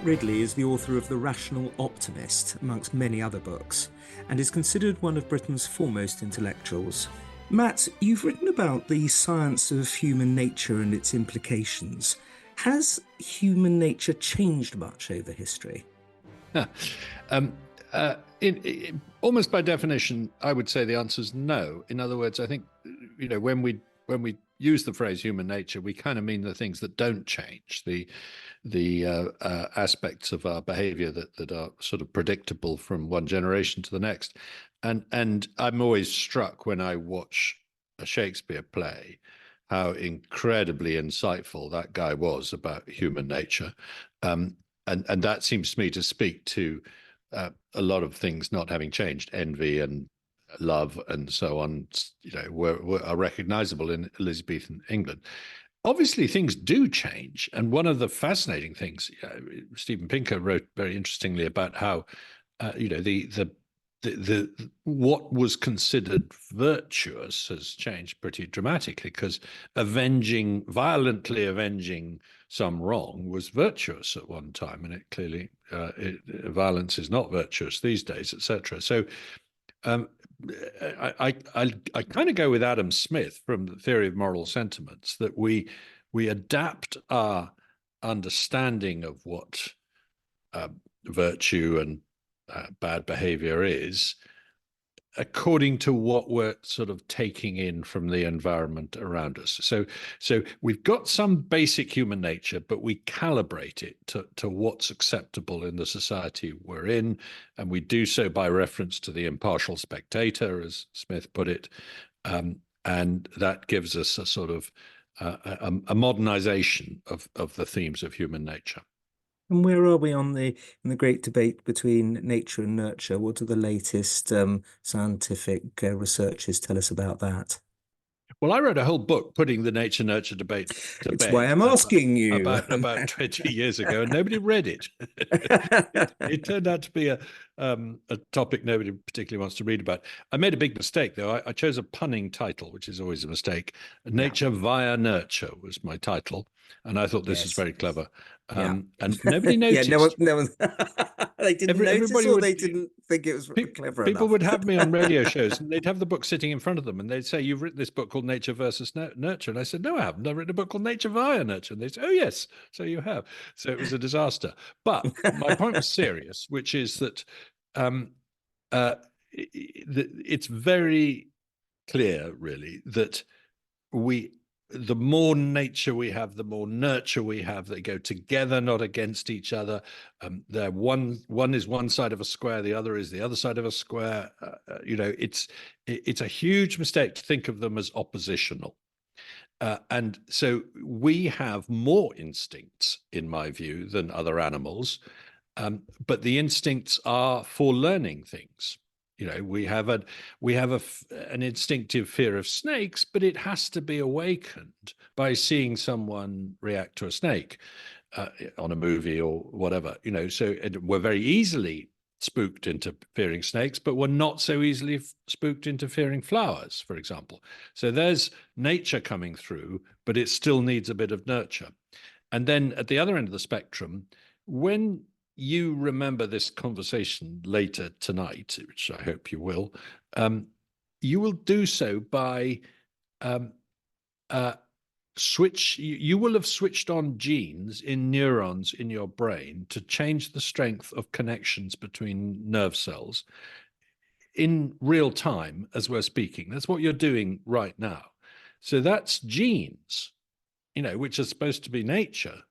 Matt Ridley is the author of The Rational Optimist, amongst many other books, and is considered one of Britain's foremost intellectuals. Matt, you've written about the science of human nature and its implications. Has human nature changed much over history? Almost by definition, I would say the answer is no. In other words, I think, when we use the phrase human nature, we kind of mean the things that don't change, the aspects of our behavior that are sort of predictable from one generation to the next. And I'm always struck when I watch a Shakespeare play, how incredibly insightful that guy was about human nature. And that seems to me to speak to a lot of things not having changed. Envy and love and so on, are recognizable in Elizabethan England. Obviously, things do change. And one of the fascinating things, Steven Pinker wrote very interestingly about how, what was considered virtuous has changed pretty dramatically, because violently avenging some wrong was virtuous at one time, and it clearly violence is not virtuous these days, etc. So I kind of go with Adam Smith from the theory of moral sentiments, that we adapt our understanding of what virtue and bad behavior is according to what we're sort of taking in from the environment around us. So we've got some basic human nature, but we calibrate it to what's acceptable in the society we're in. And we do so by reference to the impartial spectator, as Smith put it. And that gives us a sort of a modernization of the themes of human nature. And where are we in the great debate between nature and nurture? What do the latest scientific researches tell us about that? Well, I wrote a whole book putting the nature-nurture debate to bed. It's why I'm asking you. About 20 years ago, and nobody read it. It turned out to be a topic nobody particularly wants to read about. I made a big mistake, though. I chose a punning title, which is always a mistake. Nature via Nurture was my title, and I thought this was very clever. And nobody noticed. No one they didn't notice, or they didn't think it was clever People enough. would have me on radio shows, and they'd have the book sitting in front of them, and they'd say, "You've written this book called Nature versus Nurture." And I said, "No, I haven't. I've written a book called Nature via Nurture." And they said, "Oh, yes, so you have." So it was a disaster. But my point was serious, which is that it's very clear, really, that the more nature we have, the more nurture we have. They go together, not against each other. They're one is one side of a square, the other is the other side of a square. It's a huge mistake to think of them as oppositional. And so we have more instincts, in my view, than other animals. But the instincts are for learning things. We have an instinctive fear of snakes, but it has to be awakened by seeing someone react to a snake on a movie or whatever. So we're very easily spooked into fearing snakes, but we're not so easily spooked into fearing flowers, for example. So there's nature coming through, but it still needs a bit of nurture. And then at the other end of the spectrum, when you remember this conversation later tonight, which I hope you will do so by you will have switched on genes in neurons in your brain to change the strength of connections between nerve cells in real time as we're speaking. That's what you're doing right now. So that's genes, which are supposed to be nature,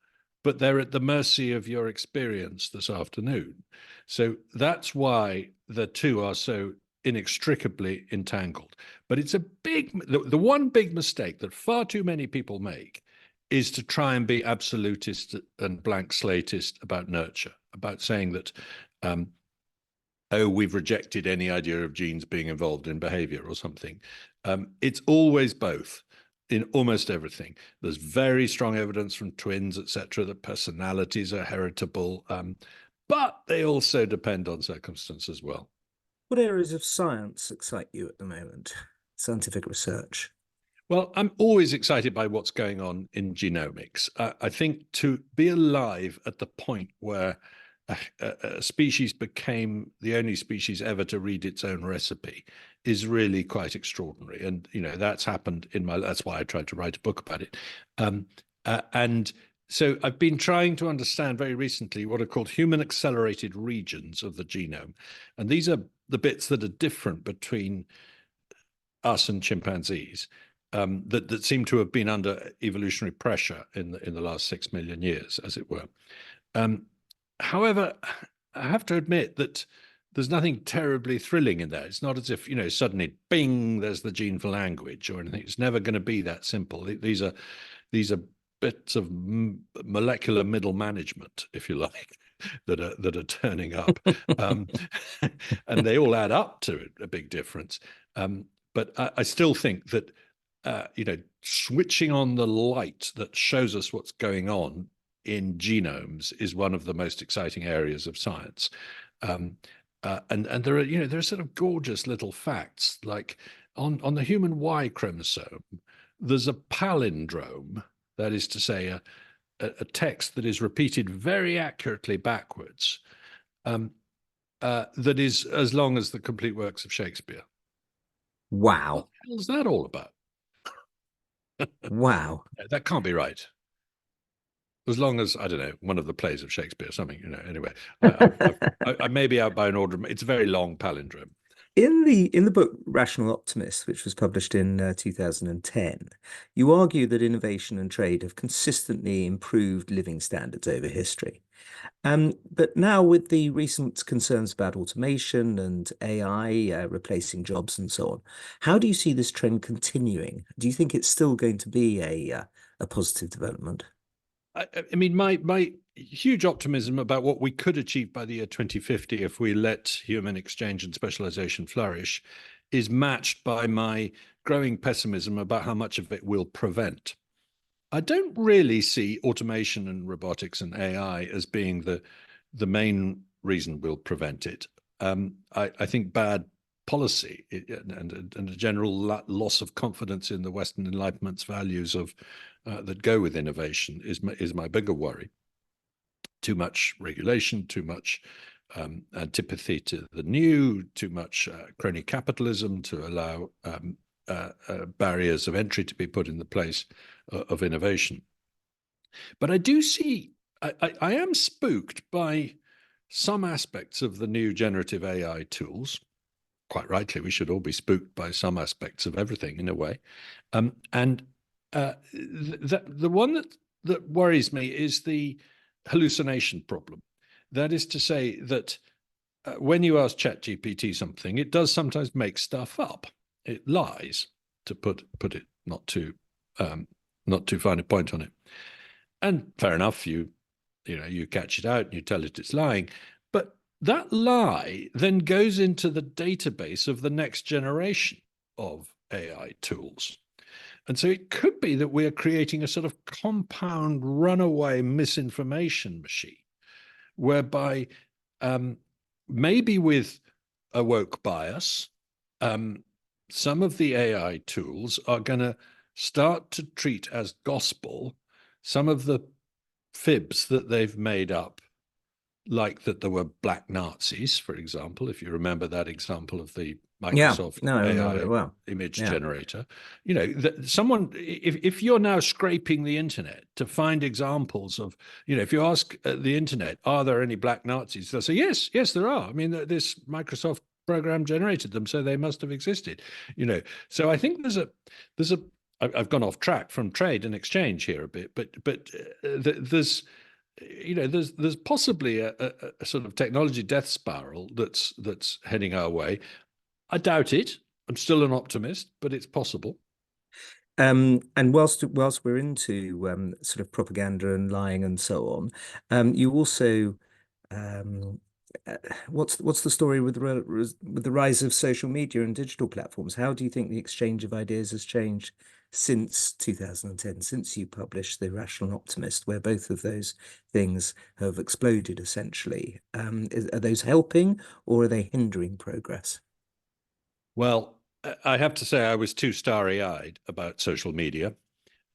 but they're at the mercy of your experience this afternoon. So that's why the two are so inextricably entangled. But it's the one big mistake that far too many people make is to try and be absolutist and blank slatist about nurture, about saying that, we've rejected any idea of genes being involved in behavior or something. It's always both. In almost everything, there's very strong evidence from twins, etc., that personalities are heritable, but they also depend on circumstance as well. What areas of science excite you at the moment? Scientific research? Well, I'm always excited by what's going on in genomics. I think to be alive at the point where a species became the only species ever to read its own recipe is really quite extraordinary. And, that's happened that's why I tried to write a book about it. And so I've been trying to understand very recently what are called human accelerated regions of the genome. And these are the bits that are different between us and chimpanzees. That seem to have been under evolutionary pressure in the last 6 million years, as it were. However, I have to admit that there's nothing terribly thrilling in that. It's not as if, suddenly, bing, there's the gene for language or anything. It's never going to be that simple. These are bits of molecular middle management, if you like, that are turning up, and they all add up to a big difference. But I still think that switching on the light that shows us what's going on in genomes is one of the most exciting areas of science. And there are sort of gorgeous little facts, like on the human Y chromosome, there's a palindrome, that is to say, a text that is repeated very accurately backwards, that is as long as the complete works of Shakespeare. Wow. What the hell is that all about? Wow. That can't be right. As long as, I don't know, one of the plays of Shakespeare or something, anyway. I may be out by an order. It's a very long palindrome. In the book Rational Optimist, which was published in 2010, you argue that innovation and trade have consistently improved living standards over history. But now, with the recent concerns about automation and AI replacing jobs and so on, how do you see this trend continuing? Do you think it's still going to be a positive development? I mean, my huge optimism about what we could achieve by the year 2050 if we let human exchange and specialization flourish is matched by my growing pessimism about how much of it will prevent. I don't really see automation and robotics and AI as being the main reason we'll prevent it. I think bad policy and a general loss of confidence in the Western Enlightenment's values of that go with innovation is my bigger worry. Too much regulation, too much antipathy to the new, too much crony capitalism to allow barriers of entry to be put in the place of innovation. But I do see, I am spooked by some aspects of the new generative AI tools. Quite rightly, we should all be spooked by some aspects of everything in a way. And the one that worries me is the hallucination problem. That is to say that when you ask ChatGPT something, it does sometimes make stuff up. It lies, to put it not too fine a point on it. And fair enough, you catch it out and you tell it it's lying. But that lie then goes into the database of the next generation of AI tools. And so it could be that we're creating a sort of compound runaway misinformation machine, whereby maybe with a woke bias, some of the AI tools are going to start to treat as gospel some of the fibs that they've made up, like that there were black Nazis, for example, if you remember that example of the Microsoft AI image generator. Someone, if you're now scraping the internet to find examples of, if you ask the internet, are there any black Nazis? They'll say, yes, there are. I mean, this Microsoft program generated them, so they must have existed. So I think there's a I've gone off track from trade and exchange here a bit, but there's possibly a sort of technology death spiral that's heading our way. I doubt it. I'm still an optimist, but it's possible. And whilst we're into sort of propaganda and lying and so on, you also what's the story with the rise of social media and digital platforms? How do you think the exchange of ideas has changed since 2010, since you published The Rational Optimist, where both of those things have exploded essentially? Are those helping or are they hindering progress? Well, I have to say I was too starry-eyed about social media.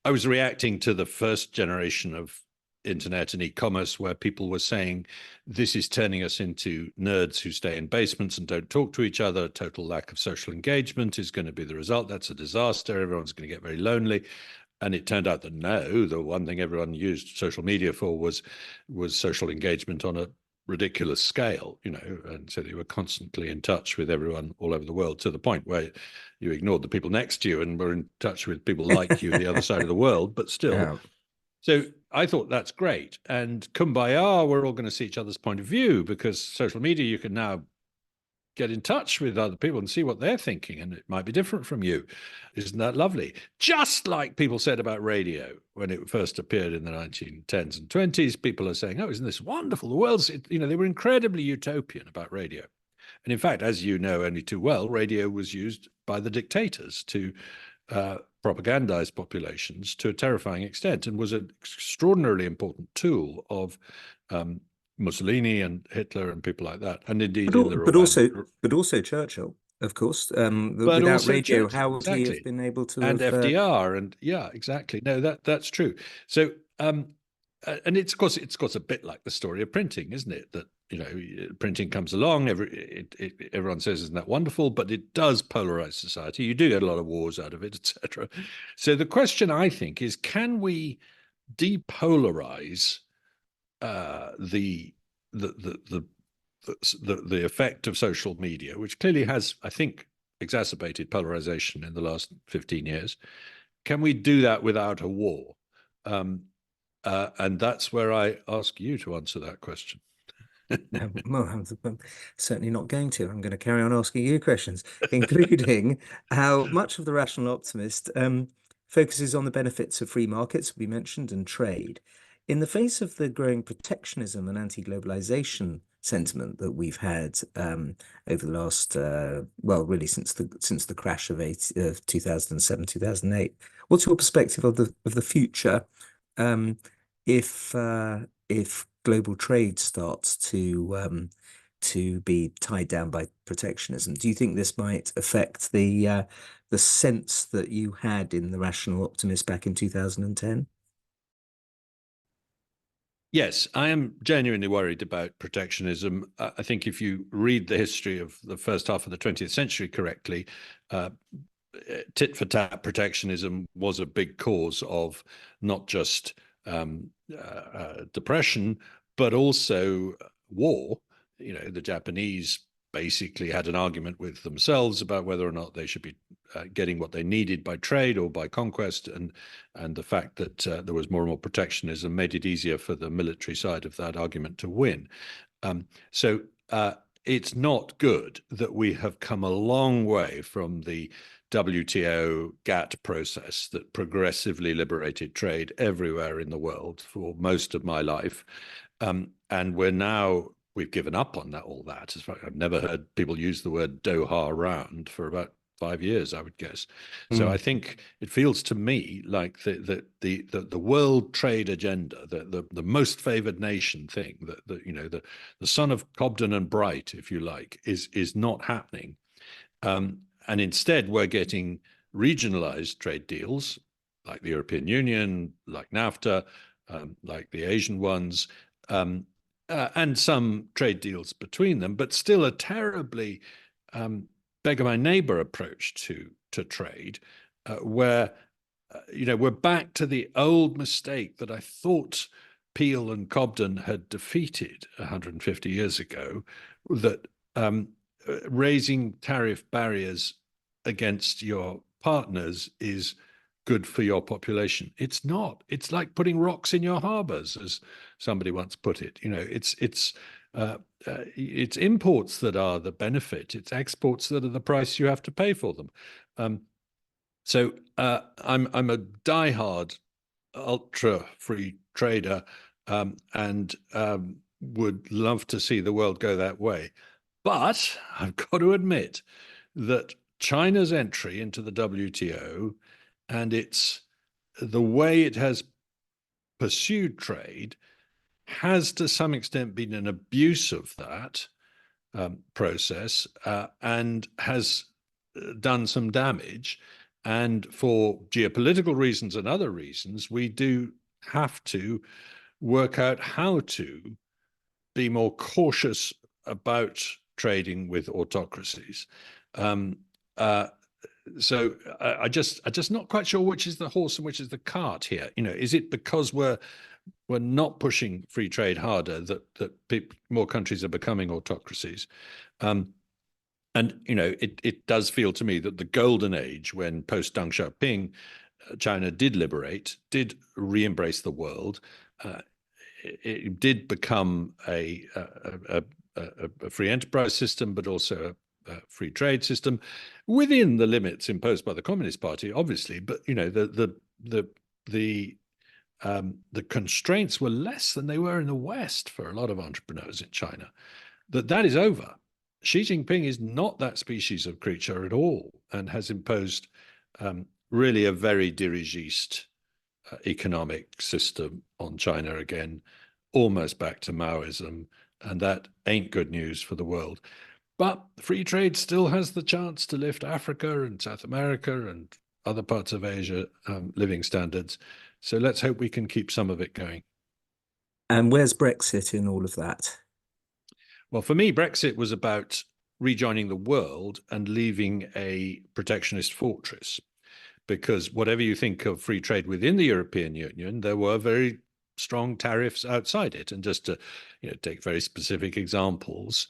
I was reacting to the first generation of internet and e-commerce where people were saying this is turning us into nerds who stay in basements and don't talk to each other. Total lack of social engagement is going to be the result. That's a disaster. Everyone's going to get very lonely. And it turned out that no, the one thing everyone used social media for was social engagement on a ridiculous scale, and so they were constantly in touch with everyone all over the world, to the point where you ignored the people next to you and were in touch with people like you the other side of the world, but still. Yeah. So I thought that's great. And kumbaya, we're all going to see each other's point of view, because social media, you can now get in touch with other people and see what they're thinking, and it might be different from you. Isn't that lovely? Just like people said about radio when it first appeared in the 1910s and 20s, people are saying, oh, isn't this wonderful? The world's, they were incredibly utopian about radio. And in fact, as you know only too well, radio was used by the dictators to propagandize populations to a terrifying extent, and was an extraordinarily important tool of Mussolini and Hitler and people like that, and indeed but also Churchill, of course. but Without also radio, Churchill, how would he exactly, have been able to and have? FDR, and yeah, exactly. No, that's true. So, and it's of course a bit like the story of printing, isn't it? That printing comes along, everyone says, isn't that wonderful? But it does polarize society. You do get a lot of wars out of it, etc. So the question, I think, is, can we depolarize the effect of social media, which clearly has, I think, exacerbated polarization in the last 15 years? Can we do that without a war? And that's where I ask you to answer that question. Well, I'm certainly not going to. I'm going to carry on asking you questions, including how much of the Rational Optimist focuses on the benefits of free markets, we mentioned, and trade. In the face of the growing protectionism and anti-globalization sentiment that we've had over the last, well, really since the crash of 2007, 2008, what's your perspective of the future if global trade starts to be tied down by protectionism? Do you think this might affect the sense that you had in the Rational Optimist back in 2010? Yes, I am genuinely worried about protectionism. I think if you read the history of the first half of the 20th century correctly, tit for tat protectionism was a big cause of not just depression, but also war. The Japanese basically had an argument with themselves about whether or not they should be getting what they needed by trade or by conquest, and the fact that there was more and more protectionism made it easier for the military side of that argument to win. So it's not good that we have come a long way from the WTO GATT process that progressively liberated trade everywhere in the world for most of my life. And we've given up on all that. I've never heard people use the word Doha round for about 5 years, I would guess. So I think it feels to me like the world trade agenda, the most favored nation thing, the son of Cobden and Bright, if you like, is not happening. And instead, we're getting regionalized trade deals like the European Union, like NAFTA, like the Asian ones, and some trade deals between them, but still a terribly beggar my neighbor approach to trade, where we're back to the old mistake that I thought Peel and Cobden had defeated 150 years ago, that raising tariff barriers against your partners is good for your population. It's not. It's like putting rocks in your harbors, as somebody once put it. It's imports that are the benefit. It's exports that are the price you have to pay for them. So I'm a diehard ultra free trader, and would love to see the world go that way. But I've got to admit that China's entry into the WTO and the way it has pursued trade has to some extent been an abuse of that process, and has done some damage. And for geopolitical reasons and other reasons, we do have to work out how to be more cautious about trading with autocracies. So I'm just not quite sure which is the horse and which is the cart here. Is it because we're not pushing free trade harder that more countries are becoming autocracies? And it does feel to me that the golden age, when post Deng Xiaoping, China did liberate, did re-embrace the world. It did become a free enterprise system, but also a free trade system within the limits imposed by the Communist Party, obviously. But the constraints were less than they were in the West for a lot of entrepreneurs in China. That is over. Xi Jinping is not that species of creature at all, and has imposed really a very dirigiste economic system on China again, almost back to Maoism, and that ain't good news for the world. But free trade still has the chance to lift Africa and South America and other parts of Asia living standards. So let's hope we can keep some of it going. And where's Brexit in all of that? Well, for me, Brexit was about rejoining the world and leaving a protectionist fortress. Because whatever you think of free trade within the European Union, there were very strong tariffs outside it. And just to take very specific examples,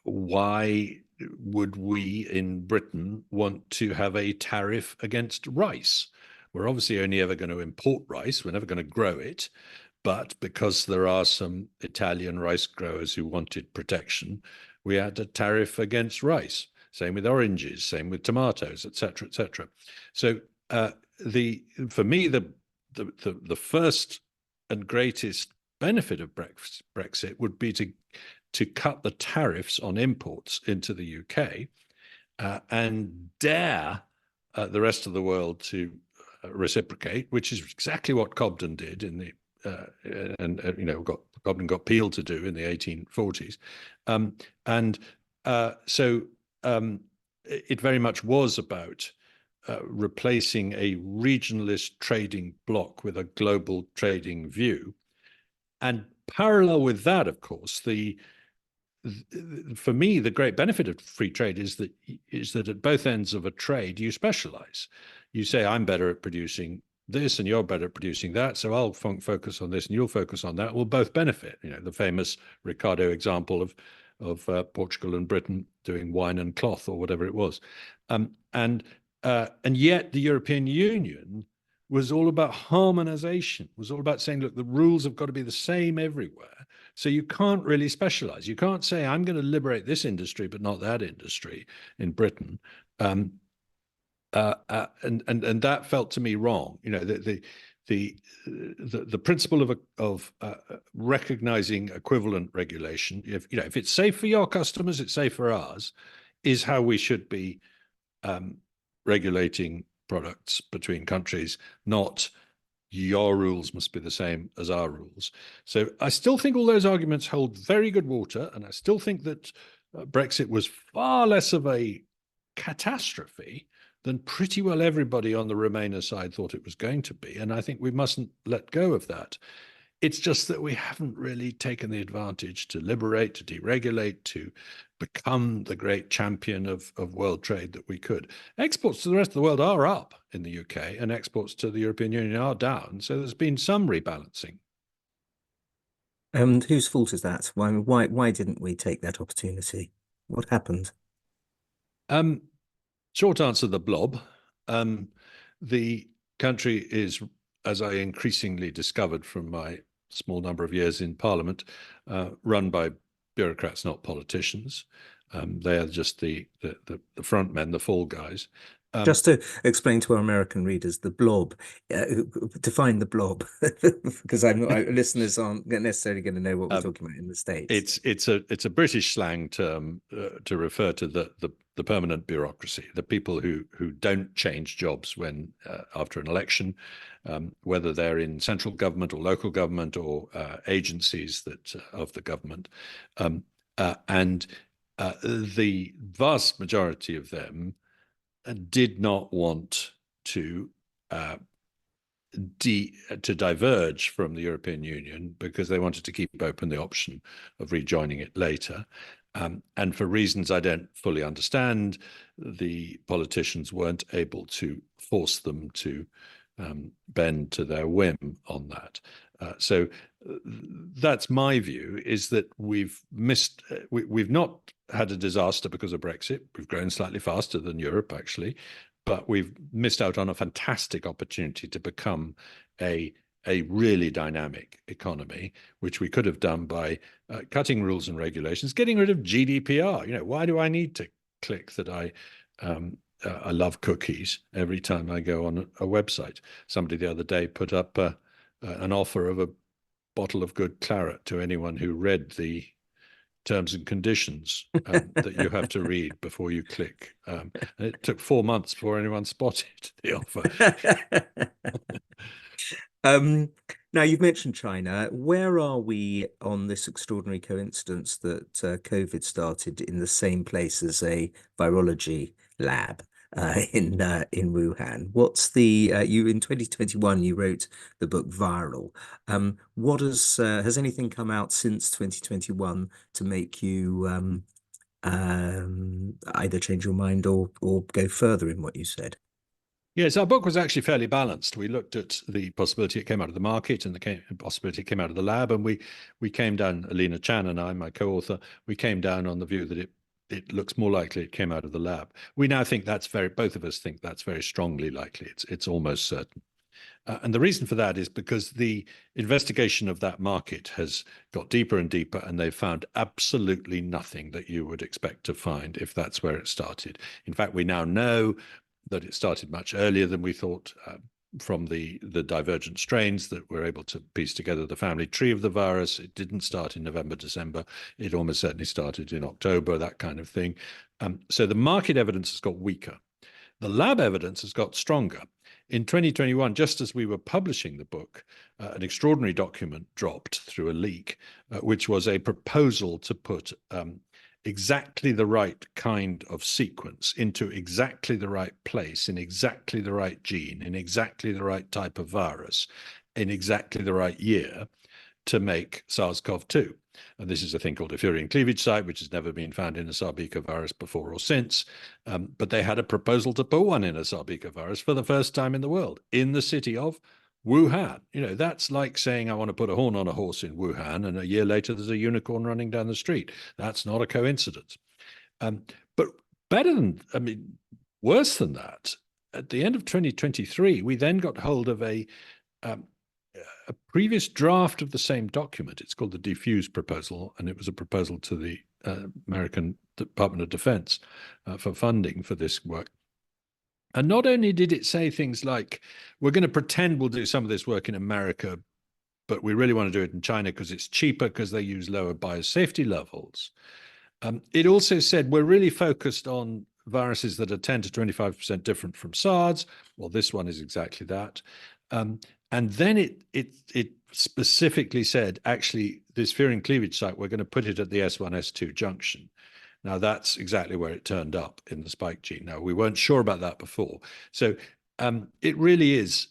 why would we in Britain want to have a tariff against rice? We're obviously only ever going to import rice. We're never going to grow it. But because there are some Italian rice growers who wanted protection, we had a tariff against rice. Same with oranges, same with tomatoes, et cetera, et cetera. So for me, the first and greatest benefit of Brexit would be to cut the tariffs on imports into the UK and dare the rest of the world to reciprocate, which is exactly what Cobden did in the Cobden got Peel to do in the 1840s, so it very much was about replacing a regionalist trading bloc with a global trading view. And parallel with that, of course, for me, the great benefit of free trade is that at both ends of a trade, you specialize. You say, I'm better at producing this and you're better at producing that, so I'll focus on this and you'll focus on that. We'll both benefit. The famous Ricardo example of Portugal and Britain doing wine and cloth or whatever it was. And yet the European Union was all about harmonization, was all about saying, look, the rules have got to be the same everywhere. So you can't really specialize. You can't say, I'm going to liberate this industry, but not that industry in Britain. And that felt to me wrong. The principle of recognizing equivalent regulation, if it's safe for your customers, it's safe for ours, is how we should be regulating products between countries, not your rules must be the same as our rules. So I still think all those arguments hold very good water, and I still think that Brexit was far less of a catastrophe than pretty well everybody on the Remainer side thought it was going to be. And I think we mustn't let go of that. It's just that we haven't really taken the advantage to liberate, to deregulate, to become the great champion of world trade that we could. Exports to the rest of the world are up in the UK, and exports to the European Union are down. So there's been some rebalancing. And whose fault is that? Why didn't we take that opportunity? What happened? Short answer, the blob. The country is, as I increasingly discovered from my small number of years in Parliament, run by bureaucrats, not politicians. They are just the front men, the fall guys. Just to explain to our American readers, the blob, define the blob, because listeners aren't necessarily going to know what we're talking about in the States. It's a British slang term to refer to the permanent bureaucracy, the people who don't change jobs when after an election, whether they're in central government or local government or agencies that of the government, and the vast majority of them did not want to diverge from the European Union because they wanted to keep open the option of rejoining it later. And for reasons I don't fully understand, the politicians weren't able to force them to bend to their whim on that. So that's my view, is that we've not had a disaster because of Brexit. We've grown slightly faster than Europe, actually, but we've missed out on a fantastic opportunity to become a really dynamic economy, which we could have done by cutting rules and regulations, getting rid of GDPR. Why do I need to click that I love cookies every time I go on a website? Somebody the other day put up an offer of a bottle of good claret to anyone who read the terms and conditions that you have to read before you click. And it took 4 months before anyone spotted the offer. Now, you've mentioned China. Where are we on this extraordinary coincidence that COVID started in the same place as a virology lab in Wuhan? What's you in 2021 you wrote the book Viral. What has anything come out since 2021 to make you either change your mind or go further in what you said? Yes, our book was actually fairly balanced. We looked at the possibility it came out of the market and the possibility it came out of the lab, and we came down, Alina Chan and I, my co-author, we came down on the view that it looks more likely it came out of the lab. We now think both of us think that's very strongly likely. It's almost certain. And the reason for that is because the investigation of that market has got deeper and deeper, and they've found absolutely nothing that you would expect to find if that's where it started. In fact, we now know that it started much earlier than we thought, from the divergent strains that we're able to piece together the family tree of the virus. It didn't start in November, December. It almost certainly started in October, that kind of thing. So the market evidence has got weaker. The lab evidence has got stronger. In 2021, just as we were publishing the book, an extraordinary document dropped through a leak, which was a proposal to put exactly the right kind of sequence into exactly the right place, in exactly the right gene, in exactly the right type of virus, in exactly the right year to make SARS-CoV-2. And this is a thing called a furin cleavage site, which has never been found in a Sarbeca virus before or since. But they had a proposal to put one in a Sarbeca virus for the first time in the world, in the city of Wuhan. That's like saying I want to put a horn on a horse in Wuhan, and a year later there's a unicorn running down the street. That's not a coincidence. But worse than that, at the end of 2023, we then got hold of a previous draft of the same document. It's called the Defuse Proposal, and it was a proposal to the American Department of Defense for funding for this work. And not only did it say things like, we're going to pretend we'll do some of this work in America, but we really want to do it in China because it's cheaper, because they use lower biosafety levels. It also said, we're really focused on viruses that are 10 to 25% different from SARS. Well, this one is exactly that. And then it specifically said, actually, this furin cleavage site, we're going to put it at the S1, S2 junction. Now, that's exactly where it turned up in the spike gene. Now, we weren't sure about that before. So it really is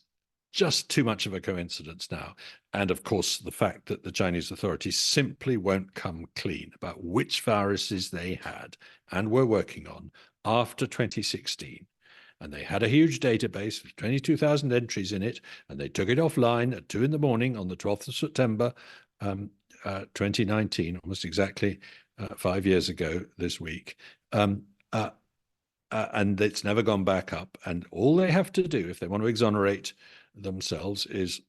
just too much of a coincidence now. And of course, the fact that the Chinese authorities simply won't come clean about which viruses they had and were working on after 2016. And they had a huge database with 22,000 entries in it, and they took it offline at 2 a.m. on the 12th of September, 2019, almost exactly 5 years ago this week. And it's never gone back up. And all they have to do, if they want to exonerate themselves, is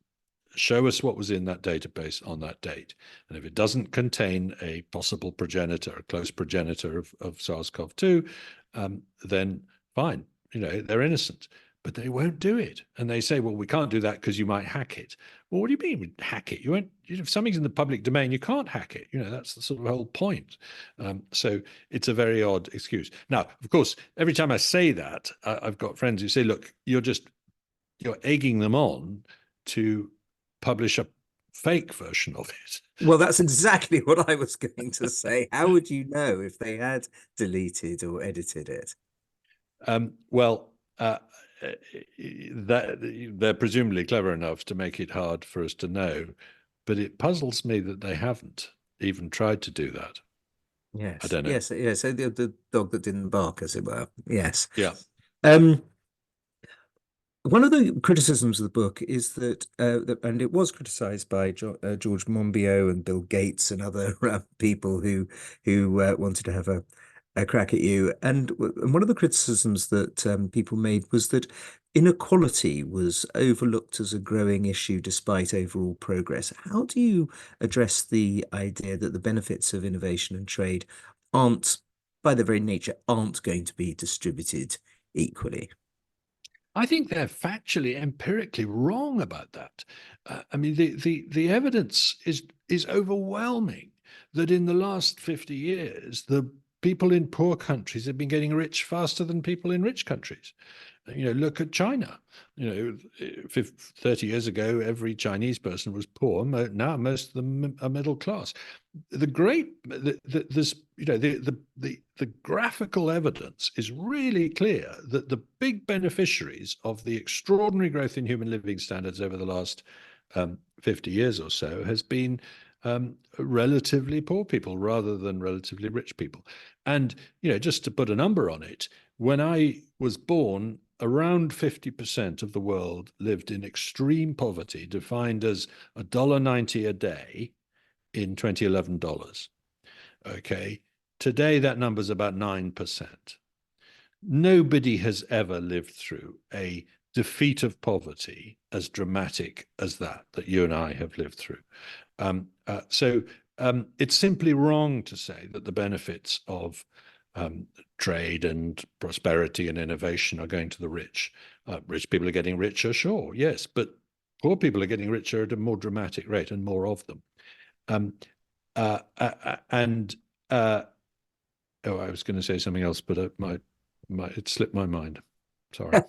show us what was in that database on that date. And if it doesn't contain a possible progenitor, a close progenitor of SARS-CoV-2, then fine. They're innocent, but they won't do it. And they say, well, we can't do that because you might hack it. Well, what do you mean hack it? You won't, if something's in the public domain, you can't hack it. That's the sort of whole point. So it's a very odd excuse. Now, of course, every time I say that, I've got friends who say, look, you're egging them on to publish a fake version of it. Well, that's exactly what I was going to say. How would you know if they had deleted or edited it? Well, that they're presumably clever enough to make it hard for us to know, but it puzzles me that they haven't even tried to do that. I Yes, don't know. yes, yes. So the dog that didn't bark, as it were. Yes. Yeah. Um, One of the criticisms of the book is and it was criticized by George Monbiot and Bill Gates and other people who wanted to have a crack at you. And one of the criticisms that people made was that inequality was overlooked as a growing issue despite overall progress. How do you address the idea that the benefits of innovation and trade aren't, by their very nature, aren't going to be distributed equally? I think they're factually, empirically wrong about that. I mean, the evidence is overwhelming that in the last 50 years, the people in poor countries have been getting rich faster than people in rich countries. Look at China. 30 years ago, every Chinese person was poor. Now most of them are middle class. The graphical evidence is really clear that the big beneficiaries of the extraordinary growth in human living standards over the last 50 years or so has been relatively poor people rather than relatively rich people. And, just to put a number on it, when I was born, around 50% of the world lived in extreme poverty, defined as $1.90 a day in 2011 dollars. Okay. Today, that number's about 9%. Nobody has ever lived through a defeat of poverty as dramatic as that you and I have lived through. So it's simply wrong to say that the benefits of trade and prosperity and innovation are going to the rich. Rich people are getting richer, sure, yes, but poor people are getting richer at a more dramatic rate and more of them. I was going to say something else, but it slipped my mind. Sorry.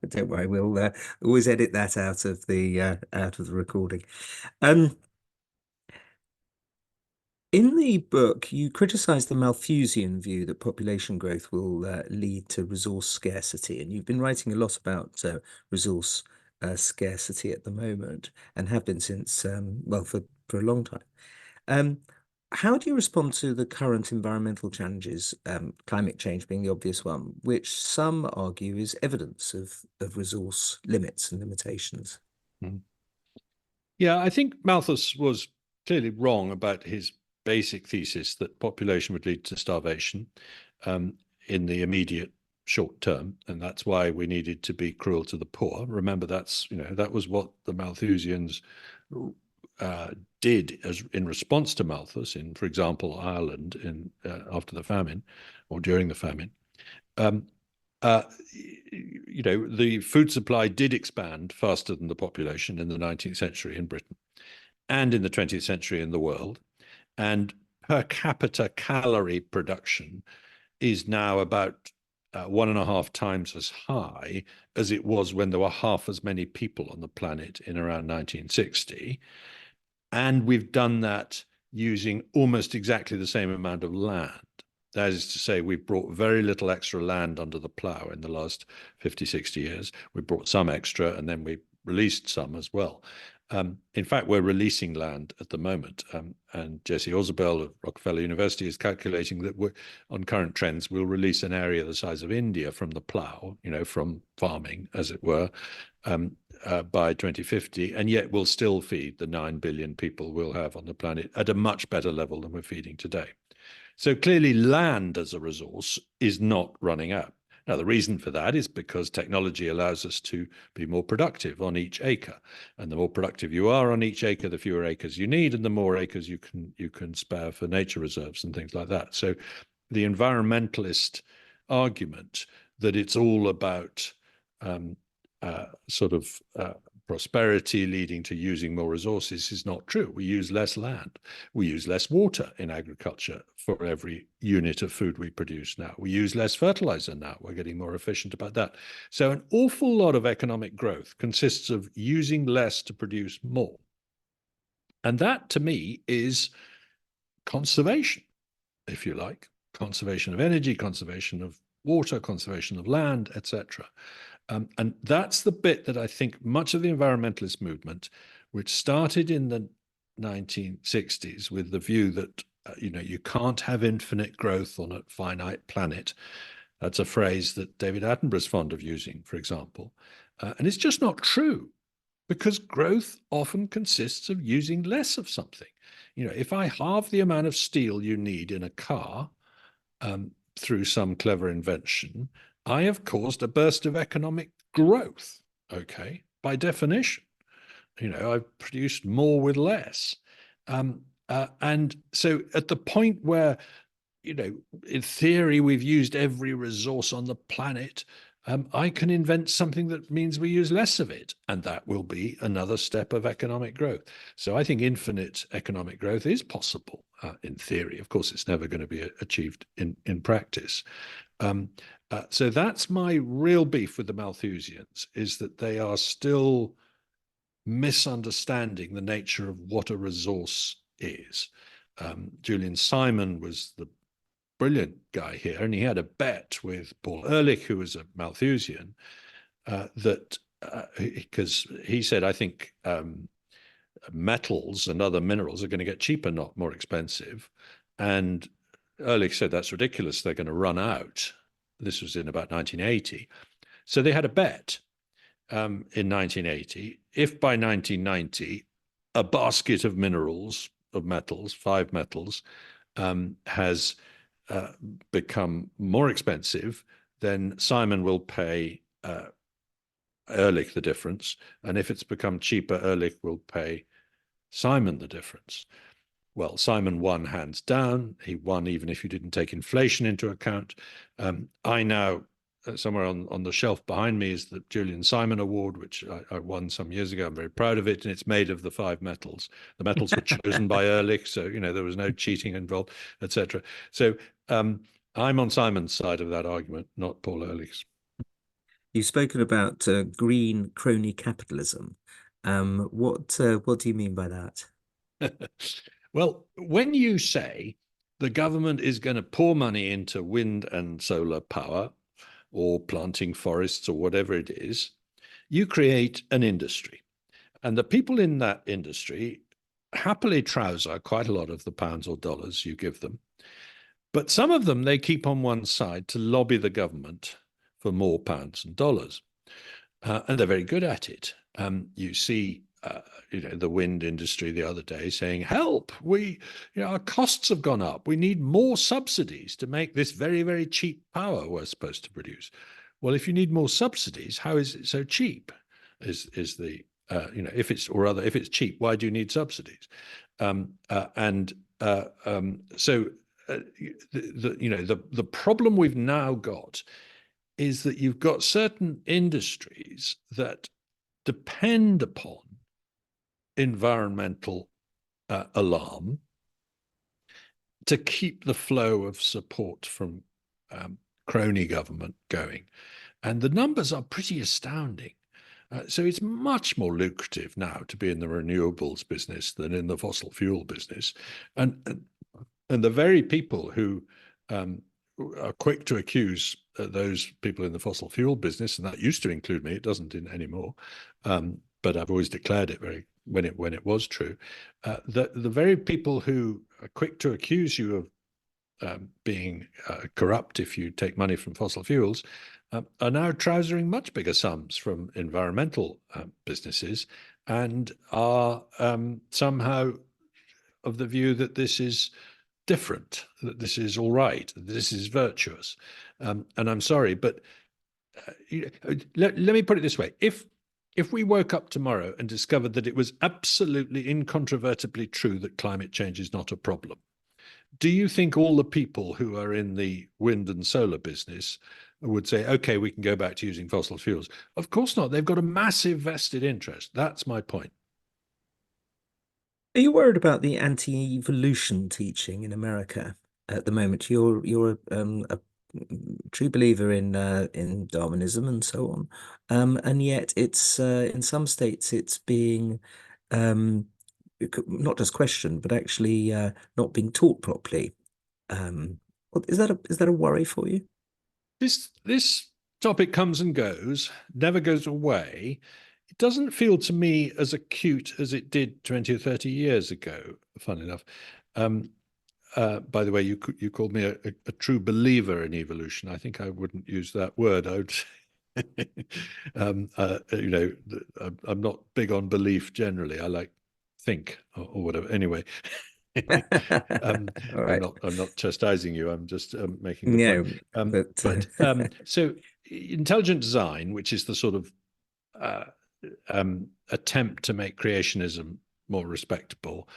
Don't worry, we'll always edit that out of the recording. Um, In the book, you criticize the Malthusian view that population growth will lead to resource scarcity, and you've been writing a lot about resource scarcity at the moment, and have been since well for a long time. Um, how do you respond to the current environmental challenges, climate change being the obvious one, which some argue is evidence of resource limits and limitations? Mm. Yeah, I think Malthus was clearly wrong about his basic thesis that population would lead to starvation in the immediate short term, and that's why we needed to be cruel to the poor. Remember, that was what the Malthusians did in response to Malthus in, for example, Ireland after the famine or during the famine. The food supply did expand faster than the population in the 19th century in Britain and in the 20th century in the world. And per capita calorie production is now about 1.5 times as high as it was when there were half as many people on the planet in around 1960. And we've done that using almost exactly the same amount of land. That is to say, we've brought very little extra land under the plow in the last 50, 60 years. We brought some extra, and then we released some as well. In fact, we're releasing land at the moment. And Jesse Ausubel of Rockefeller University is calculating that on current trends, we'll release an area the size of India from the plow, from farming, as it were, by 2050, and yet we'll still feed the 9 billion people we'll have on the planet at a much better level than we're feeding today. So clearly land as a resource is not running out. Now, the reason for that is because technology allows us to be more productive on each acre. And the more productive you are on each acre, the fewer acres you need, and the more acres you can spare for nature reserves and things like that. So the environmentalist argument that it's all about prosperity leading to using more resources is not true. We use less land. We use less water in agriculture for every unit of food we produce now. We use less fertilizer now. We're getting more efficient about that. So an awful lot of economic growth consists of using less to produce more. And that, to me, is conservation, if you like, conservation of energy, conservation of water, conservation of land, etc. And that's the bit that I think much of the environmentalist movement, which started in the 1960s with the view that you can't have infinite growth on a finite planet. That's a phrase that David Attenborough's fond of using, for example. And it's just not true, because growth often consists of using less of something. If I halve the amount of steel you need in a car through some clever invention, I have caused a burst of economic growth, okay, by definition. I've produced more with less. And so at the point where, in theory, we've used every resource on the planet, I can invent something that means we use less of it, and that will be another step of economic growth. So I think infinite economic growth is possible in theory. Of course, it's never going to be achieved in practice. So that's my real beef with the Malthusians, is that they are still misunderstanding the nature of what a resource is. Julian Simon was the brilliant guy here, and he had a bet with Paul Ehrlich, who was a Malthusian, that because he said, I think metals and other minerals are going to get cheaper, not more expensive. And Ehrlich said, that's ridiculous. They're going to run out. This was in about 1980. So they had a bet in 1980. If by 1990, a basket of minerals, of metals, 5 metals, has become more expensive, then Simon will pay Ehrlich the difference. And if it's become cheaper, Ehrlich will pay Simon the difference. Well, Simon won hands down. He won even if you didn't take inflation into account. I now, somewhere on the shelf behind me, is the Julian Simon Award, which I won some years ago. I'm very proud of it, and it's made of the 5 metals. The metals were chosen by Ehrlich, so there was no cheating involved, etc. So I'm on Simon's side of that argument, not Paul Ehrlich's. You've spoken about green crony capitalism. What do you mean by that? Well, when you say the government is going to pour money into wind and solar power, or planting forests, or whatever it is, you create an industry. And the people in that industry happily trouser quite a lot of the pounds or dollars you give them. But some of them they keep on one side to lobby the government for more pounds and dollars. And they're very good at it. You see the wind industry the other day saying, help, our costs have gone up. We need more subsidies to make this very, very cheap power we're supposed to produce. Well, if you need more subsidies, how is it so cheap? Is the if it's cheap, why do you need subsidies? So the problem we've now got is that you've got certain industries that depend upon environmental alarm to keep the flow of support from crony government going. And the numbers are pretty astounding. So it's much more lucrative now to be in the renewables business than in the fossil fuel business. And the very people who are quick to accuse those people in the fossil fuel business, and that used to include me, it doesn't anymore, but I've always declared it when it was true. The very people who are quick to accuse you of being corrupt if you take money from fossil fuels are now trousering much bigger sums from environmental businesses, and are somehow of the view that this is different, that this is all right, that this is virtuous. And I'm sorry, but let me put it this way. If we woke up tomorrow and discovered that it was absolutely incontrovertibly true that climate change is not a problem, do you think all the people who are in the wind and solar business would say, okay, we can go back to using fossil fuels? Of course not. They've got a massive vested interest. That's my point. Are you worried about the anti-evolution teaching in America at the moment? You're a true believer in Darwinism and so on, and yet it's in some states it's being not just questioned, but actually not being taught properly. Is that a worry for you? This topic comes and goes, never goes away. It doesn't feel to me as acute as it did 20 or 30 years ago, fun enough. By the way, you called me a true believer in evolution. I think I wouldn't use that word. I would I'm not big on belief generally. I like think or whatever. Anyway, All right. I'm not chastising you. I'm just making the No, point. but So intelligent design, which is the sort of attempt to make creationism more respectable,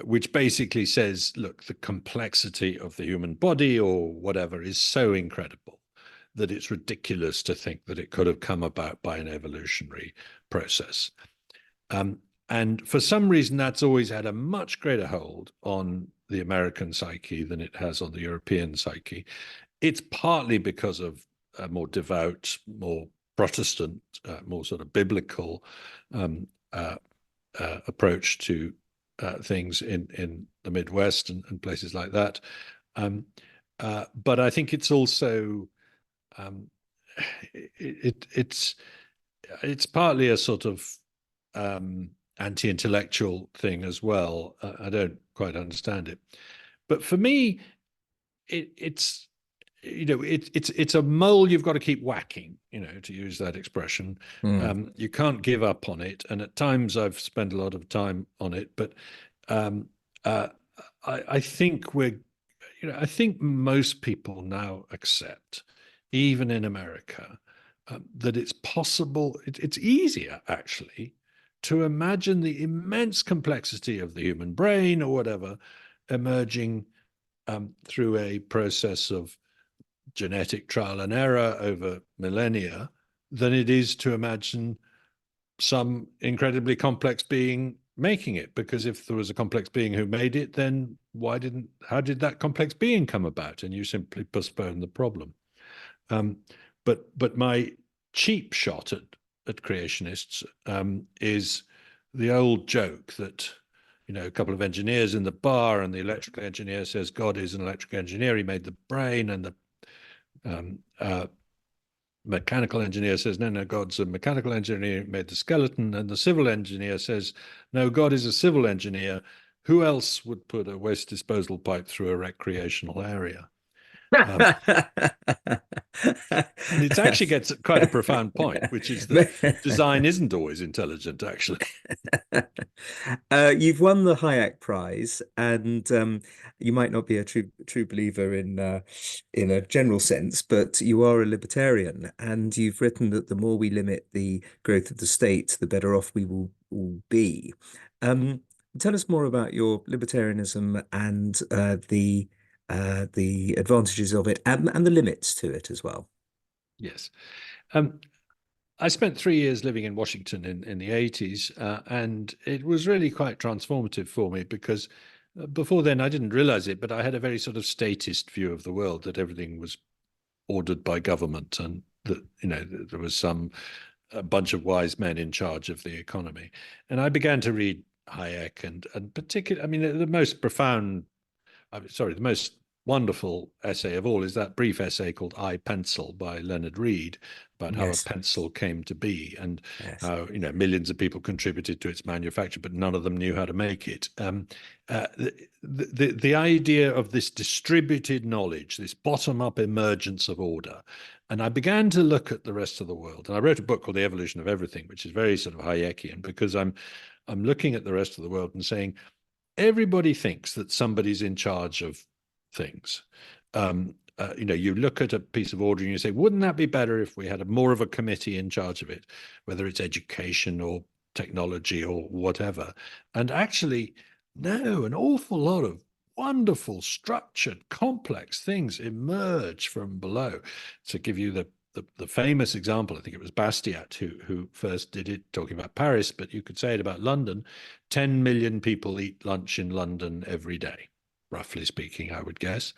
which basically says, look, the complexity of the human body or whatever is so incredible that it's ridiculous to think that it could have come about by an evolutionary process. And for some reason, that's always had a much greater hold on the American psyche than it has on the European psyche. It's partly because of a more devout, more Protestant, more sort of biblical approach to things in the Midwest and places like that. But I think it's also it's partly a sort of anti-intellectual thing as well. I don't quite understand it, but for me, it's a mole you've got to keep whacking, to use that expression. You can't give up on it, and at times I've spent a lot of time on it, but I think I think most people now accept, even in America, that it's possible, it's easier actually to imagine the immense complexity of the human brain or whatever emerging through a process of genetic trial and error over millennia than it is to imagine some incredibly complex being making it. Because if there was a complex being who made it, then how did that complex being come about? And you simply postpone the problem. But my cheap shot at creationists is the old joke that a couple of engineers in the bar, and the electrical engineer says God is an electrical engineer, he made the brain, and the mechanical engineer says no, God's a mechanical engineer, he made the skeleton, and the civil engineer says no, God is a civil engineer. Who else would put a waste disposal pipe through a recreational area? And it actually gets quite a profound point, which is that design isn't always intelligent, actually. You've won the Hayek Prize, and you might not be a true believer in a general sense, but you are a libertarian, and you've written that the more we limit the growth of the state, the better off we will be. Tell us more about your libertarianism and the advantages of it and the limits to it as well. Yes. I spent 3 years living in Washington in the 80s, and it was really quite transformative for me because before then I didn't realize it, but I had a very sort of statist view of the world, that everything was ordered by government and that, there was a bunch of wise men in charge of the economy. And I began to read Hayek and particularly, the most profound, the most wonderful essay of all is that brief essay called I, Pencil by Leonard Read, about how a pencil came to be and how millions of people contributed to its manufacture, but none of them knew how to make it. The idea of this distributed knowledge, this bottom-up emergence of order. And I began to look at the rest of the world. And I wrote a book called The Evolution of Everything, which is very sort of Hayekian, because I'm looking at the rest of the world and saying, everybody thinks that somebody's in charge of things. You look at a piece of order and you say, wouldn't that be better if we had more of a committee in charge of it, whether it's education or technology or whatever? And actually, no, an awful lot of wonderful, structured, complex things emerge from below. To give you the famous example, I think it was Bastiat who first did it, talking about Paris, but you could say it about London. 10 million people eat lunch in London every day, roughly speaking, I would guess.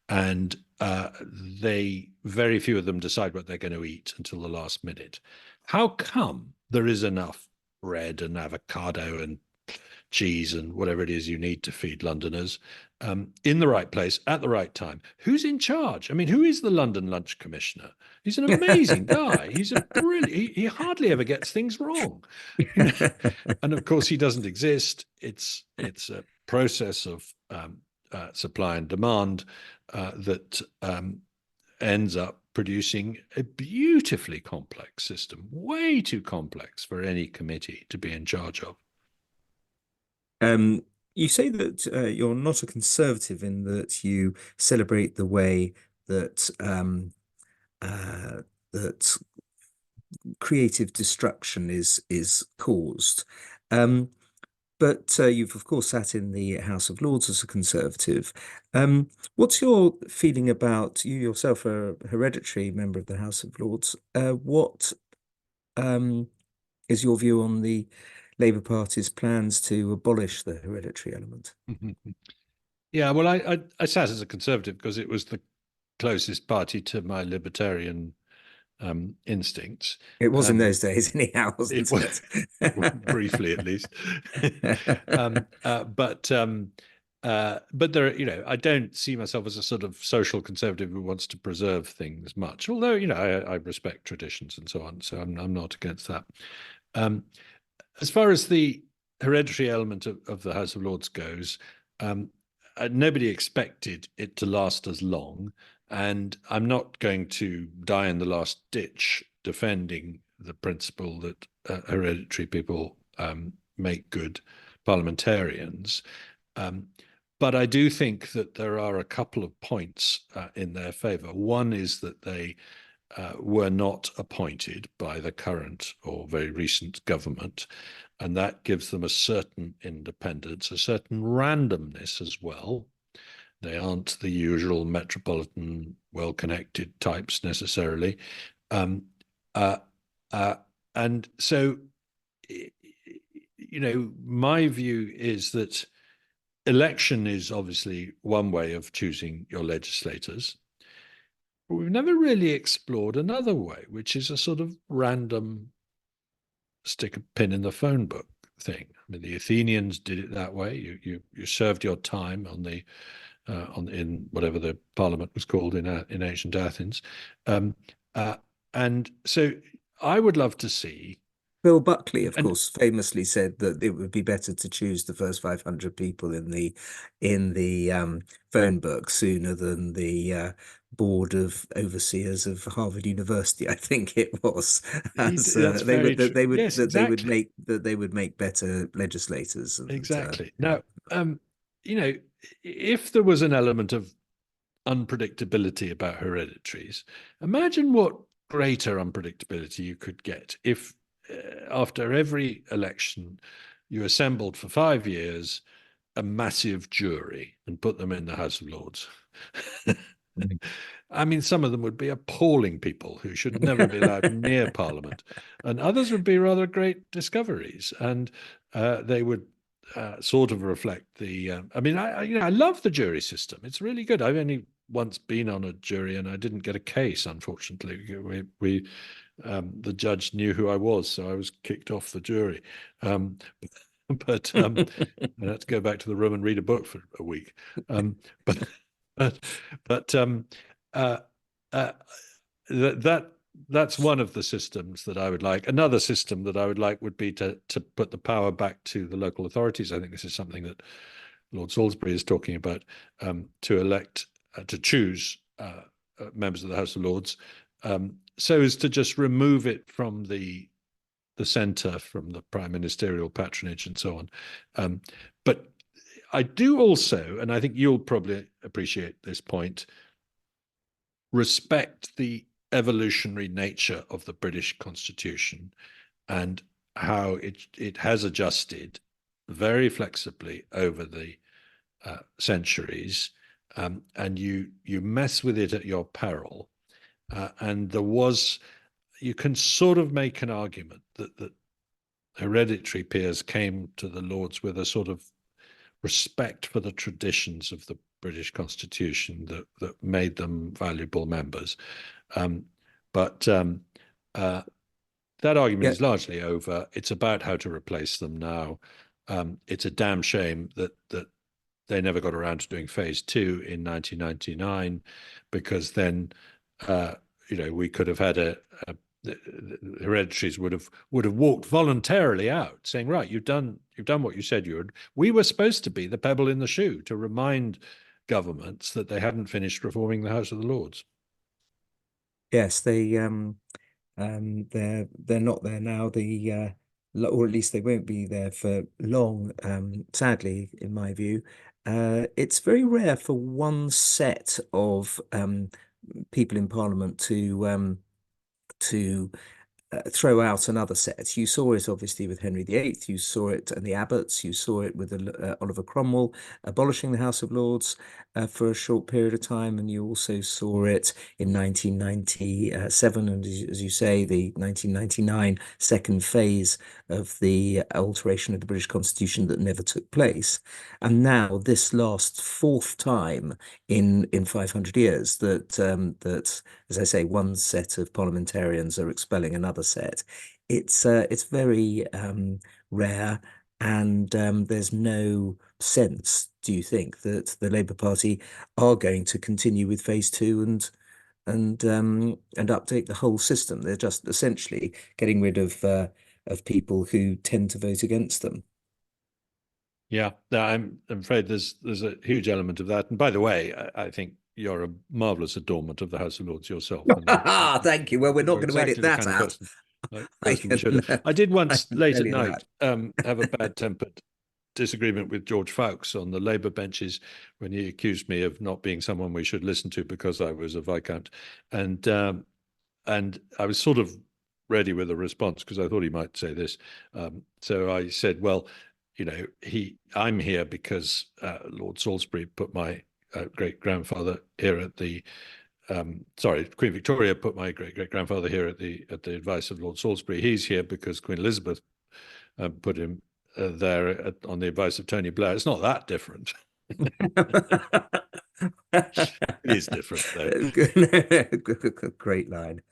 And very few of them decide what they're going to eat until the last minute. How come there is enough bread and avocado and cheese and whatever it is you need to feed Londoners, in the right place at the right time. Who's in charge? I mean, who is the London Lunch Commissioner? He's an amazing guy. He's a brilliant. He hardly ever gets things wrong, you know. And of course, he doesn't exist. It's a process of supply and demand that ends up producing a beautifully complex system, way too complex for any committee to be in charge of. You say that you're not a conservative in that you celebrate the way that that creative destruction is caused. But you've of course sat in the House of Lords as a conservative. What's your feeling about you yourself, a hereditary member of the House of Lords? What is your view on the Labour Party's plans to abolish the hereditary element? Yeah, well, I sat as a conservative because it was the closest party to my libertarian instincts. It was in those days, anyhow, wasn't it? Briefly, at least. But there, you know, I don't see myself as a sort of social conservative who wants to preserve things much. Although, you know, I respect traditions and so on, so I'm not against that. As far as the hereditary element of the House of Lords goes, nobody expected it to last as long. And I'm not going to die in the last ditch defending the principle that hereditary people make good parliamentarians. But I do think that there are a couple of points in their favour. One is that they were not appointed by the current or very recent government, and that gives them a certain independence, a certain randomness as well. They aren't the usual metropolitan, well-connected types necessarily. And so, you know, my view is that election is obviously one way of choosing your legislators. But we've never really explored another way, which is a sort of random stick a pin in the phone book thing. I mean, the Athenians did it that way. You served your time on the in whatever the parliament was called in ancient Athens, and so I would love to see. Bill Buckley, of course, famously said that it would be better to choose the first 500 people in the phone book sooner than the board of overseers of Harvard University. I think it was. They would make better legislators. And, exactly. Now, you know, if there was an element of unpredictability about hereditaries, imagine what greater unpredictability you could get if after every election you assembled for 5 years a massive jury and put them in the House of Lords. I mean, some of them would be appalling people who should never be allowed near Parliament, and others would be rather great discoveries, and they would sort of reflect the. I mean, I love the jury system. It's really good. I've only once been on a jury, and I didn't get a case. Unfortunately, the judge knew who I was, so I was kicked off the jury. But I had to go back to the room and read a book for a week. That's one of the systems that I would like. Another system that I would like would be to put the power back to the local authorities. I think this is something that Lord Salisbury is talking about, to choose members of the House of Lords, so as to just remove it from the centre, from the prime ministerial patronage and so on. But I do also, and I think you'll probably appreciate this point, respect the evolutionary nature of the British Constitution and how it has adjusted very flexibly over the centuries, and you mess with it at your peril. And you can sort of make an argument that hereditary peers came to the Lords with a sort of respect for the traditions of the British Constitution that made them valuable members. But that argument is largely over. It's about how to replace them now. It's a damn shame that they never got around to doing phase 2 in 1999, because then we could have had the hereditaries would have walked voluntarily out, saying, right, you've done what you said you would. We were supposed to be the pebble in the shoe to remind governments that they hadn't finished reforming the House of the Lords. Yes, they're not there now. Or at least they won't be there for long. Sadly, in my view, it's very rare for one set of people in Parliament to throw out another set. You saw it obviously with Henry VIII, you saw it and the abbots, you saw it with Oliver Cromwell abolishing the House of Lords for a short period of time, and you also saw it in 1997, and as you say, the 1999 second phase of the alteration of the British Constitution that never took place. And now this last fourth time in 500 years that, as I say, one set of parliamentarians are expelling another set. It's very rare, and there's no sense, do you think, that the Labour Party are going to continue with phase 2 and update the whole system? They're just essentially getting rid of people who tend to vote against them. Yeah, I'm afraid there's a huge element of that. And by the way, I think you're a marvelous adornment of the House of Lords yourself. Thank you. Well, we're not going to edit that out. We should. I did once late at night have a bad-tempered disagreement with George Fawkes on the Labour benches when he accused me of not being someone we should listen to because I was a Viscount, and I was sort of ready with a response because I thought he might say this. So I said, well, I'm here because Lord Salisbury put my great-grandfather here at the Queen Victoria put my great-great-grandfather here at the advice of Lord Salisbury. He's here because Queen Elizabeth put him there on the advice of Tony Blair. It's not that different. It is different, though. Great line.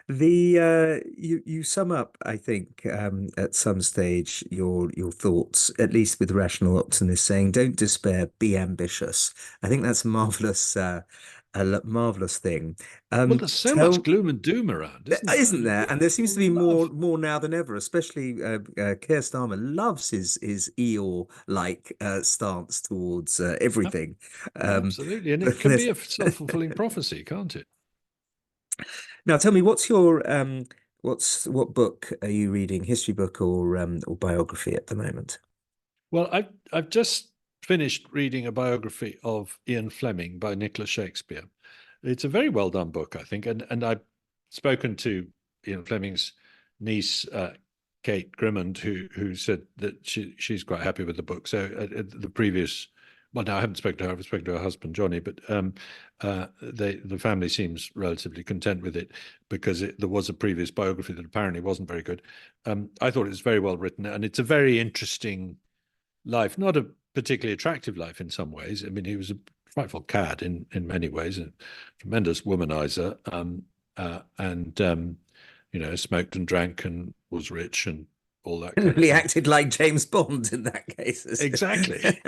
You sum up, I think, at some stage your thoughts, at least with Rational Optimist, saying, "Don't despair, be ambitious." I think that's marvelous. A marvelous thing. Well, there's so much gloom and doom around, isn't there? And there seems to be more now than ever. Especially Keir Starmer loves his Eeyore-like stance towards everything. Absolutely, and it can be a self-fulfilling prophecy, can't it? Now, tell me, what book are you reading? History book or biography at the moment? Well, I've just finished reading a biography of Ian Fleming by Nicholas Shakespeare. It's a very well done book, I think, and I've spoken to Ian Fleming's niece, Kate Grimmond, who said that she's quite happy with the book. So the previous, well, no, I haven't spoken to her. I've spoken to her husband Johnny, but the family seems relatively content with it because there was a previous biography that apparently wasn't very good. I thought it was very well written, and it's a very interesting life, not a particularly attractive life in some ways. I mean, he was a frightful cad in many ways, a tremendous womanizer, and smoked and drank and was rich and all that. He acted like James Bond in that case. Exactly.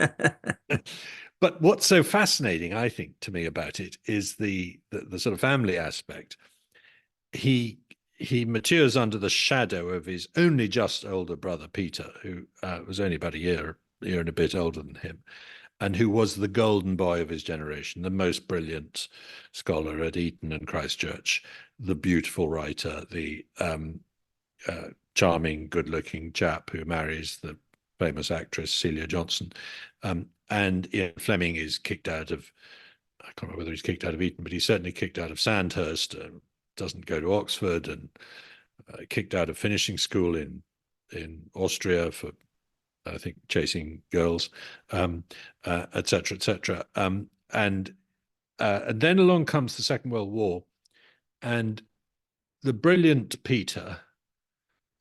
But what's so fascinating, I think, to me about it is the sort of family aspect. He matures under the shadow of his only just older brother Peter, who was only about a year and a bit older than him, and who was the golden boy of his generation, the most brilliant scholar at Eton and Christ Church, the beautiful writer, the charming, good-looking chap who marries the famous actress Celia Johnson. And Ian Fleming is kicked out of, I can't remember whether he's kicked out of Eton, but he's certainly kicked out of Sandhurst, doesn't go to Oxford, and kicked out of finishing school in Austria for, I think, chasing girls, et cetera, et cetera. And then along comes the Second World War, and the brilliant Peter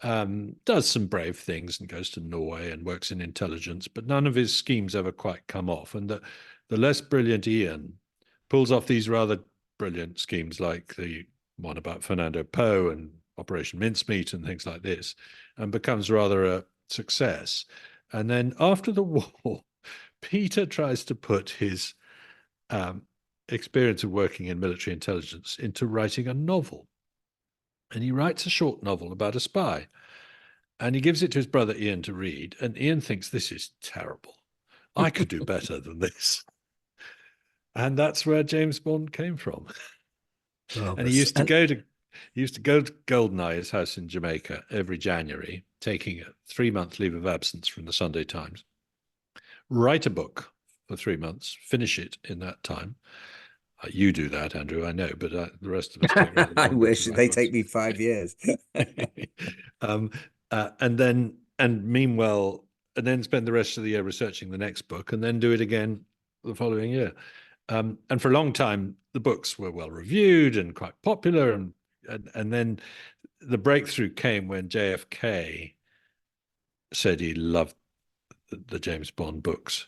does some brave things and goes to Norway and works in intelligence, but none of his schemes ever quite come off. And the less brilliant Ian pulls off these rather brilliant schemes, like the one about Fernando Poe and Operation Mincemeat and things like this, and becomes rather success. And then after the war, Peter tries to put his experience of working in military intelligence into writing a novel. And he writes a short novel about a spy. And he gives it to his brother Ian to read. And Ian thinks, this is terrible. I could do better than this. And that's where James Bond came from. And he used to go to Goldeneye's house in Jamaica every January, taking a 3-month leave of absence from the Sunday Times, write a book for 3 months, finish it in that time. You do that, Andrew, I know, but the rest of us take rather I longer wish than they that. take me 5 years. And meanwhile, and then spend the rest of the year researching the next book, and then do it again the following year. And for a long time, the books were well reviewed and quite popular, and then the breakthrough came when JFK said he loved the James Bond books.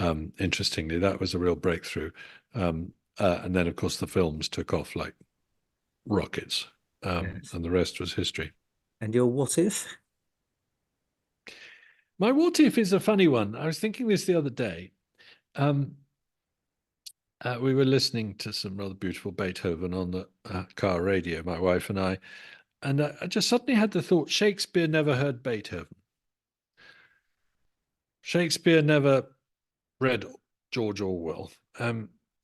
Interestingly, that was a real breakthrough. And then, of course, the films took off like rockets, Yes. and the rest was history. And your what if? My what if is a funny one. I was thinking this the other day. We were listening to some rather beautiful Beethoven on the car radio, my wife and I just suddenly had the thought, Shakespeare never heard Beethoven. Shakespeare never read George Orwell.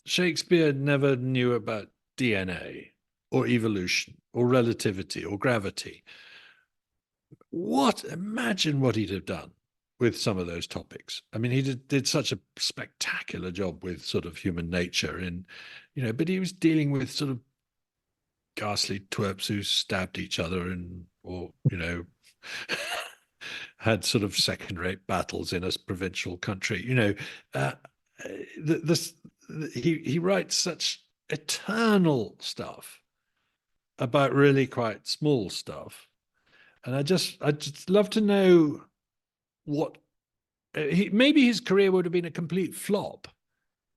Shakespeare never knew about DNA or evolution or relativity or gravity. Imagine what he'd have done with some of those topics. I mean, he did such a spectacular job with sort of human nature but he was dealing with sort of ghastly twerps who stabbed each other or had sort of second-rate battles in a provincial country. He writes such eternal stuff about really quite small stuff, and I just love to know what maybe his career would have been a complete flop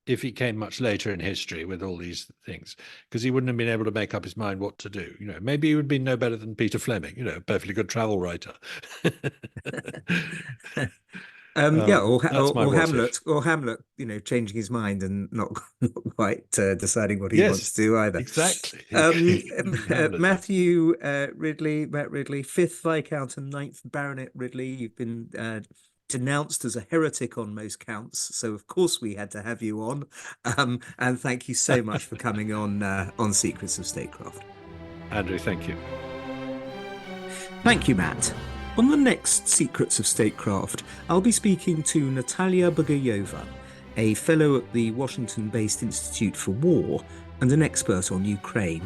if he came much later in history with all these things, because he wouldn't have been able to make up his mind what to do. Maybe he would be no better than Peter Fleming, a perfectly good travel writer. Or Hamlet, changing his mind and not quite deciding what he wants to do either. Exactly. Matt Ridley, 5th Viscount and 9th Baronet Ridley. You've been denounced as a heretic on most counts, so of course we had to have you on. And thank you so much for coming on Secrets of Statecraft. Andrew, thank you. Thank you, Matt. On the next Secrets of Statecraft, I'll be speaking to Natalia Bogayova, a fellow at the Washington-based Institute for War and an expert on Ukraine.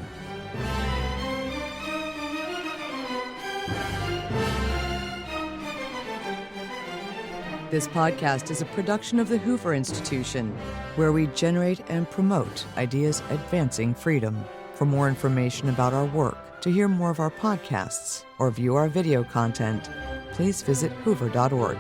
This podcast is a production of the Hoover Institution, where we generate and promote ideas advancing freedom. For more information about our work, to hear more of our podcasts, or view our video content, please visit hoover.org.